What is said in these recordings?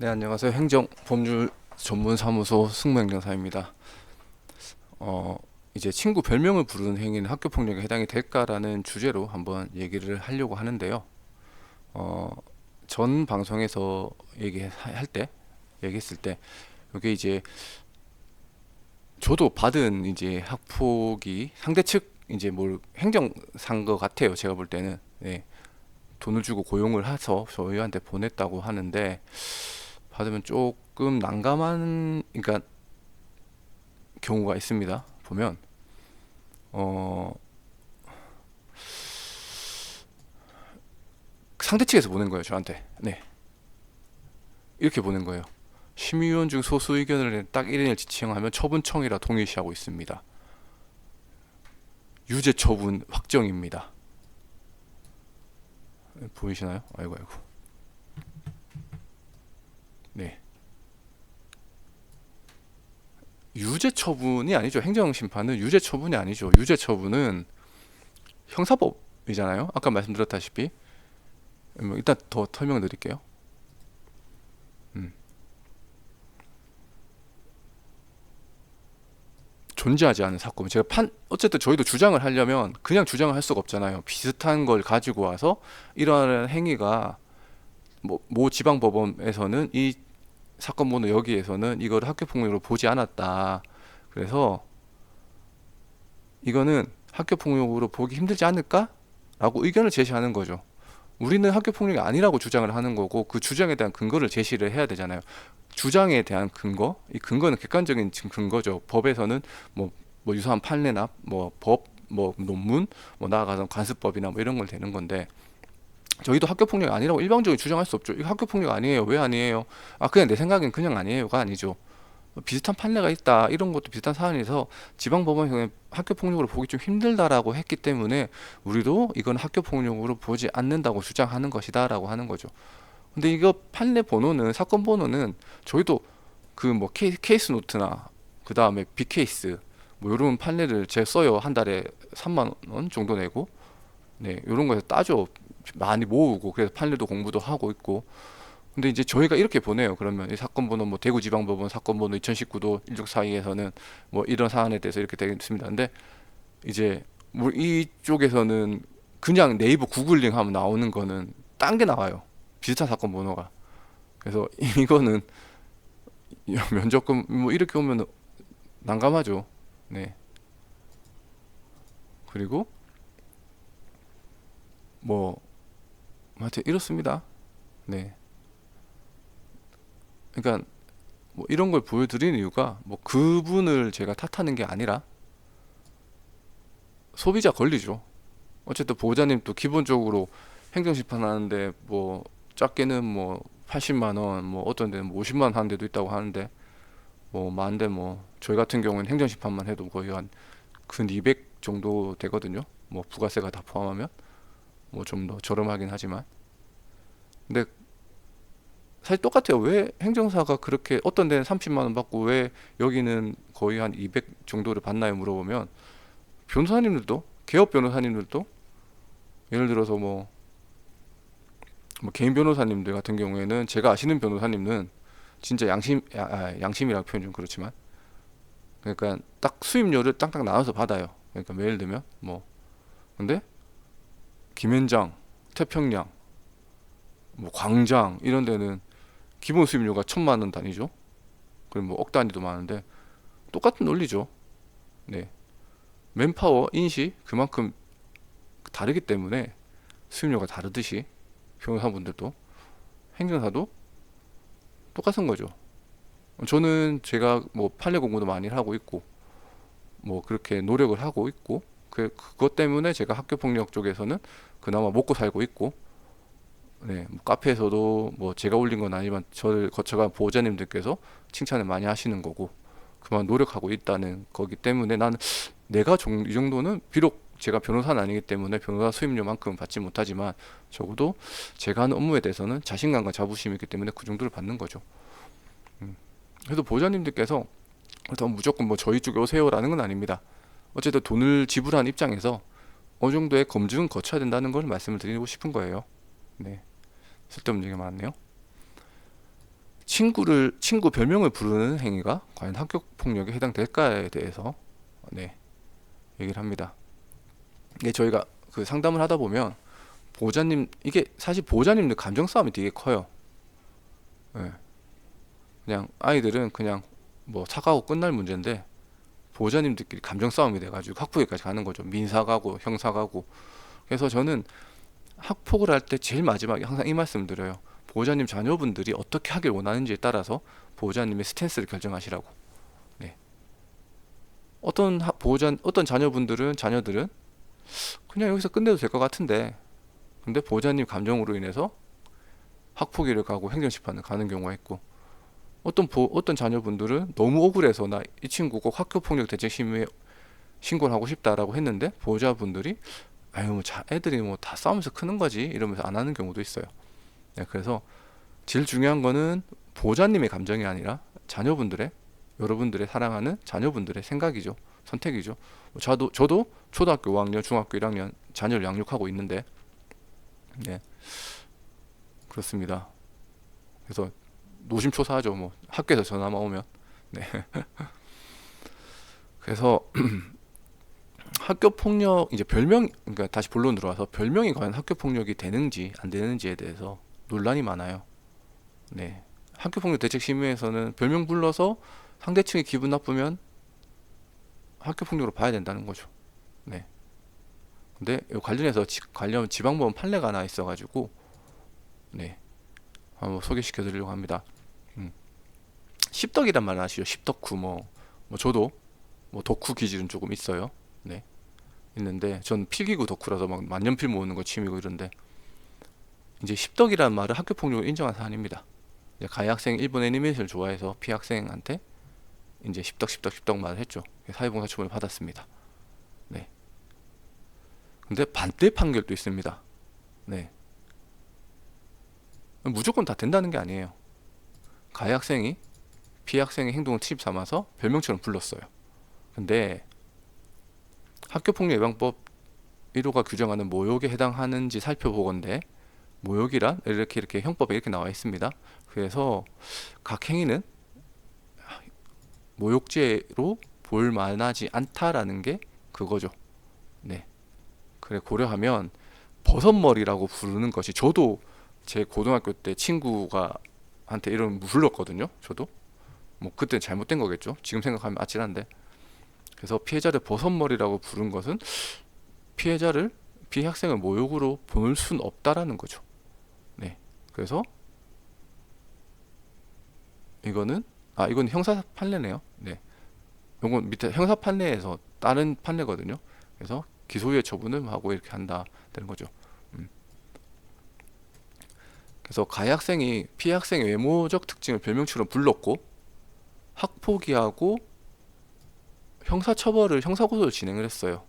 네, 안녕하세요. 행정법률 전문사무소 승무행정사입니다. 어, 이제 친구 별명을 부르는 행위는 학교폭력에 해당이 될까라는 주제로 한번 얘기를 하려고 하는데요. 어, 전 방송에서 얘기했을 때, 이게 이제 저도 받은 이제 학폭이 상대 측 이제 뭘 행정상 것 같아요. 제가 볼 때는. 네, 돈을 주고 고용을 해서 저희한테 보냈다고 하는데, 받으면 조금 난감한, 그러니까 경우가 있습니다. 보면 어 상대 측에서 보낸 거예요, 저한테. 네, 이렇게 보낸 거예요. 심의위원 중 소수 의견을 딱 1인을 지칭하면 처분청이라 동일시하고 있습니다. 유죄 처분 확정입니다. 보이시나요? 아이고 아이고. 네, 유죄 처분이 아니죠. 행정심판은 유죄 처분이 아니죠. 유죄 처분은 형사법이잖아요. 아까 말씀드렸다시피. 일단 더 설명드릴게요. 음. 존재하지 않은 사건. 제가 어쨌든 저희도 주장을 하려면 그냥 주장을 할 수가 없잖아요. 비슷한 걸 가지고 와서 이러한 행위가 모 지방법원에서는 이 사건 번호 여기에서는 이걸 학교폭력으로 보지 않았다. 그래서 이거는 학교폭력으로 보기 힘들지 않을까? 라고 의견을 제시하는 거죠. 우리는 학교폭력이 아니라고 주장을 하는 거고 그 주장에 대한 근거를 제시를 해야 되잖아요. 주장에 대한 근거, 이 근거는 객관적인 지금 근거죠. 법에서는 유사한 판례나 논문, 나아가서 관습법이나 이런 걸 되는 건데 저희도 학교폭력 아니라고 일방적으로 주장할 수 없죠. 이거 학교폭력 아니에요. 왜 아니에요? 아, 그냥 내 생각엔 그냥 아니에요가 아니죠. 비슷한 판례가 있다. 이런 것도 비슷한 사안에서 지방법원에서 학교폭력으로 보기 좀 힘들다라고 했기 때문에 우리도 이건 학교폭력으로 보지 않는다고 주장하는 것이다라고 하는 거죠. 근데 이거 판례 번호는 사건 번호는 저희도 케이스 노트나 그 다음에 빅케이스 이런 판례를 제 써요. 한 달에 3만 원 정도 내고 네, 이런 거에서 따져 많이 모으고 그래서 판례도 공부도 하고 있고 근데 이제 저희가 이렇게 보내요. 그러면 이 사건 번호 대구지방법원 사건 번호 2019도 164에서는 이런 사안에 대해서 이렇게 되겠습니다. 근데 이제 이쪽에서는 그냥 네이버 구글링 하면 나오는 거는 딴 게 나와요. 비슷한 사건 번호가. 그래서 이거는 면접금 이렇게 오면 난감하죠. 네. 그리고 뭐 하여튼 이렇습니다. 네. 그러니까 이런 걸 보여드리는 이유가 그분을 제가 탓하는 게 아니라 소비자 권리죠. 어쨌든 보호자님도 기본적으로 행정심판 하는데 작게는 80만 원, 어떤 데는 50만 원 하는 데도 있다고 하는데 많은데 저희 같은 경우는 행정심판만 해도 거의 한 근 200 정도 되거든요. 부가세가 다 포함하면 좀 더 저렴하긴 하지만 근데 사실 똑같아요. 왜 행정사가 그렇게 어떤 데는 30만 원 받고 왜 여기는 거의 한 200 정도를 받나요? 물어보면 변호사님들도 개업 변호사님들도 예를 들어서 개인 변호사님들 같은 경우에는 제가 아시는 변호사님은 진짜 양심이라고 표현 좀 그렇지만 그러니까 딱 수임료를 딱딱 나눠서 받아요. 그러니까 예를 들면 근데 김현장, 태평양, 광장 이런 데는 기본 수임료가 1,000만 원 단위죠. 그리고 억 단위도 많은데 똑같은 논리죠. 네, 맨파워 인시 그만큼 다르기 때문에 수임료가 다르듯이 변호사분들도 행정사도 똑같은 거죠. 저는 제가 판례 공부도 많이 하고 있고 그렇게 노력을 하고 있고 그것 때문에 제가 학교 폭력 쪽에서는 그나마 먹고 살고 있고 네, 카페에서도 제가 올린 건 아니지만 저를 거쳐간 보호자님들께서 칭찬을 많이 하시는 거고 그만 노력하고 있다는 거기 때문에 나는 내가 이 정도는 비록 제가 변호사는 아니기 때문에 변호사 수임료만큼은 받지 못하지만 적어도 제가 하는 업무에 대해서는 자신감과 자부심이 있기 때문에 그 정도를 받는 거죠. 그래도 보호자님들께서 무조건 저희 쪽에 오세요라는 건 아닙니다. 어쨌든 돈을 지불한 입장에서 어느 정도의 검증은 거쳐야 된다는 걸 말씀을 드리고 싶은 거예요. 네, 쓸데없는 얘기가 많네요. 친구 별명을 부르는 행위가 과연 학교 폭력에 해당될까에 대해서 네, 얘기를 합니다. 이게 저희가 그 상담을 하다 보면 보호자님, 이게 사실 보호자님들 감정 싸움이 되게 커요. 예, 그냥 아이들은 그냥 뭐 사과하고 끝날 문제인데 보호자님들끼리 감정 싸움이 돼가지고 학폭에까지 가는 거죠. 민사 가고 형사 가고. 그래서 저는 학폭을 할 때 제일 마지막에 항상 이 말씀 드려요. 보호자님 자녀분들이 어떻게 하길 원하는지에 따라서 보호자님의 스탠스를 결정하시라고. 네. 어떤 자녀들은 그냥 여기서 끝내도 될 것 같은데, 근데 보호자님 감정으로 인해서 학폭위를 가고 행정심판을 가는 경우가 있고, 어떤 자녀분들은 너무 억울해서 나 이 친구 꼭 학교폭력 대책심의에 신고를 하고 싶다라고 했는데 보호자분들이 아유 뭐 애들이 뭐 다 싸우면서 크는 거지 이러면서 안 하는 경우도 있어요. 네, 그래서 제일 중요한 거는 보호자님의 감정이 아니라 자녀분들의, 여러분들의 사랑하는 자녀분들의 생각이죠. 선택이죠. 저도 초등학교 5학년, 중학교 1학년 자녀를 양육하고 있는데, 네, 그렇습니다. 그래서 노심초사하죠. 뭐 학교에서 전화만 오면. 네. 그래서 학교 폭력 이제 그러니까 다시 본론 들어와서 별명이 과연 학교 폭력이 되는지 안 되는지에 대해서 논란이 많아요. 네. 학교 폭력 대책 심의에서는 별명 불러서 상대층이 기분 나쁘면 학교 폭력으로 봐야 된다는 거죠. 네. 근데 이 관련해서 관련 지방법원 판례가 하나 있어가지고 네, 한번 소개시켜 드리려고 합니다. 십덕이란 말 아시죠? 십덕후 저도 뭐 덕후 기질은 조금 있어요. 네. 있는데 전 필기구 덕후라서 막 만년필 모으는 거 취미고 이런데, 이제 십덕이라는 말은 학교 폭력을 인정한 사안입니다. 이제 가해 학생 일본 애니메이션을 좋아해서 피해 학생한테 이제 십덕 말을 했죠. 사회봉사 처분을 받았습니다. 네. 근데 반대 판결도 있습니다. 네. 무조건 다 된다는 게 아니에요. 가해 학생이 피해 학생의 행동을 트집 삼아서 별명처럼 불렀어요. 근데 학교폭력 예방법 1호가 규정하는 모욕에 해당하는지 살펴보건대 모욕이란 이렇게 형법에 이렇게 나와 있습니다. 그래서 각 행위는 모욕죄로 볼 만하지 않다라는 게 그거죠. 네. 그래 고려하면 버섯머리라고 부르는 것이, 저도 제 고등학교 때 친구가 한테 이름 불렀거든요. 저도 뭐 그때 잘못된 거겠죠. 지금 생각하면 아찔한데. 그래서 피해자를 버섯머리라고 부른 것은 피해 학생을 모욕으로 볼 순 없다라는 거죠. 네. 그래서 이거는 형사 판례네요. 네. 이건 밑에 형사 판례에서 다른 판례거든요. 그래서 기소유예 처분을 하고 이렇게 한다 되는 거죠. 그래서 가해 학생이 피해 학생의 외모적 특징을 별명처럼 불렀고 학폭위하고 형사고소를 진행을 했어요.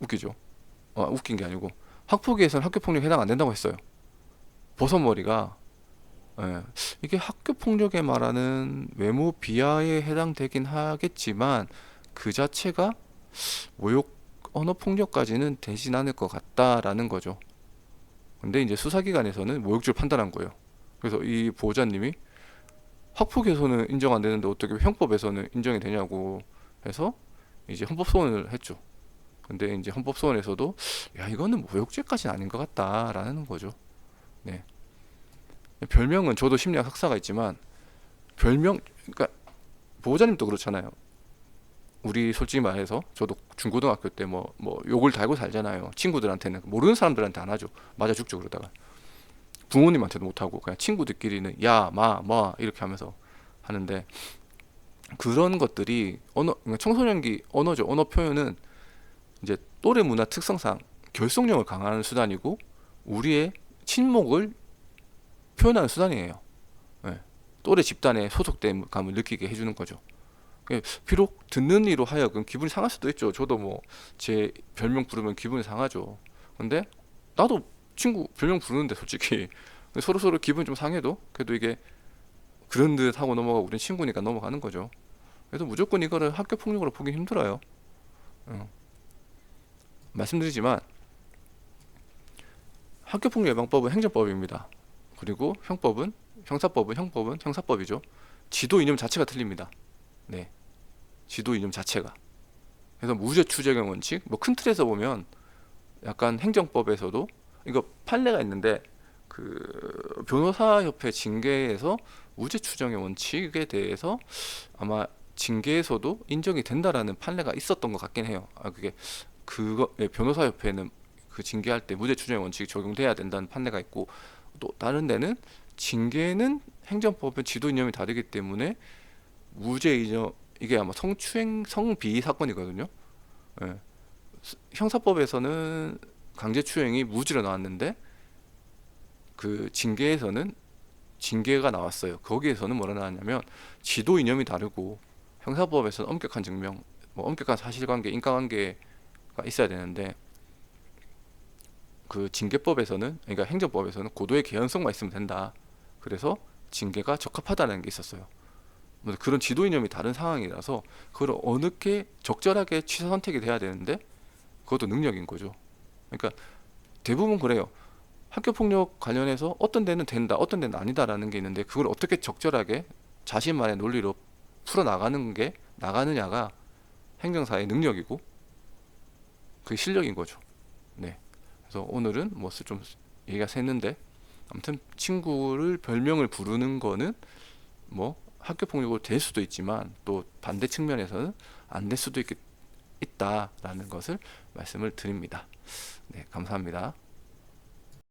웃기죠? 웃긴 게 아니고 학폭위에서는 학교폭력에 해당 안 된다고 했어요. 버섯머리가. 예, 이게 학교폭력에 말하는 외모 비하에 해당되긴 하겠지만 그 자체가 모욕 언어폭력까지는 되진 않을 것 같다라는 거죠. 근데 이제 수사기관에서는 모욕죄를 판단한 거예요. 그래서 이 보호자님이 학폭에서는 인정 안 되는데 어떻게 형법에서는 인정이 되냐고 해서 이제 헌법소원을 했죠. 근데 이제 헌법소원에서도 야 이거는 모욕죄까지는 아닌 것 같다라는 거죠. 네. 별명은 저도 심리학 학사가 있지만 그러니까 보호자님도 그렇잖아요. 우리 솔직히 말해서 저도 중고등학교 때 뭐 욕을 달고 살잖아요. 친구들한테는, 모르는 사람들한테 안 하죠. 맞아 죽죠. 그러다가 부모님한테도 못 하고 그냥 친구들끼리는 야, 마 이렇게 하면서 하는데, 그런 것들이 그러니까 청소년기 언어죠. 언어 표현은 이제 또래 문화 특성상 결속력을 강화하는 수단이고 우리의 친목을 표현하는 수단이에요. 네. 또래 집단의 소속감을 느끼게 해주는 거죠. 비록 듣는 이로 하여금 기분이 상할 수도 있죠. 저도 뭐 제 별명 부르면 기분이 상하죠. 근데 나도 친구 별명 부르는데 솔직히 서로 기분 좀 상해도 그래도 이게 그런 듯 하고 넘어가고 우린 친구니까 넘어가는 거죠. 그래서 무조건 이거를 학교 폭력으로 보기 힘들어요. 말씀드리지만 학교 폭력 예방법은 행정법입니다. 그리고 형법은 형법은 형사법이죠. 지도 이념 자체가 틀립니다. 네, 지도 이념 자체가. 그래서 무죄 추정의 원칙, 뭐 큰 틀에서 보면 약간 행정법에서도 이거 판례가 있는데 그 변호사협회 징계에서 무죄 추정의 원칙에 대해서 아마 징계에서도 인정이 된다라는 판례가 있었던 것 같긴 해요. 그게 그거 변호사협회는 그 징계할 때 무죄 추정의 원칙이 적용돼야 된다는 판례가 있고 또 다른 데는 징계는 행정법은 지도 이념이 다르기 때문에 무죄 이념 이게 아마 성추행 성비위 사건이거든요. 예. 형사법에서는 강제추행이 무죄로 나왔는데 그 징계에서는 징계가 나왔어요. 거기에서는 뭐라 나왔냐면 지도 이념이 다르고 형사법에서는 엄격한 증명, 뭐 엄격한 사실관계, 인과관계가 있어야 되는데 그 징계법에서는 그러니까 행정법에서는 고도의 개연성만 있으면 된다. 그래서 징계가 적합하다는 게 있었어요. 뭐 그런 지도 이념이 다른 상황이라서 그걸 어느 게 적절하게 취사 선택이 돼야 되는데 그것도 능력인 거죠. 그러니까 대부분 그래요. 학교 폭력 관련해서 어떤 데는 된다, 어떤 데는 아니다라는 게 있는데 그걸 어떻게 적절하게 자신만의 논리로 풀어 나가느냐가 행정사의 능력이고 그게 실력인 거죠. 네. 그래서 오늘은 뭐 좀 얘기가 샜는데 아무튼 친구를 별명을 부르는 거는 뭐 학교 폭력으로 될 수도 있지만 또 반대 측면에서는 안 될 수도 있다라는 것을 말씀을 드립니다. 네, 감사합니다.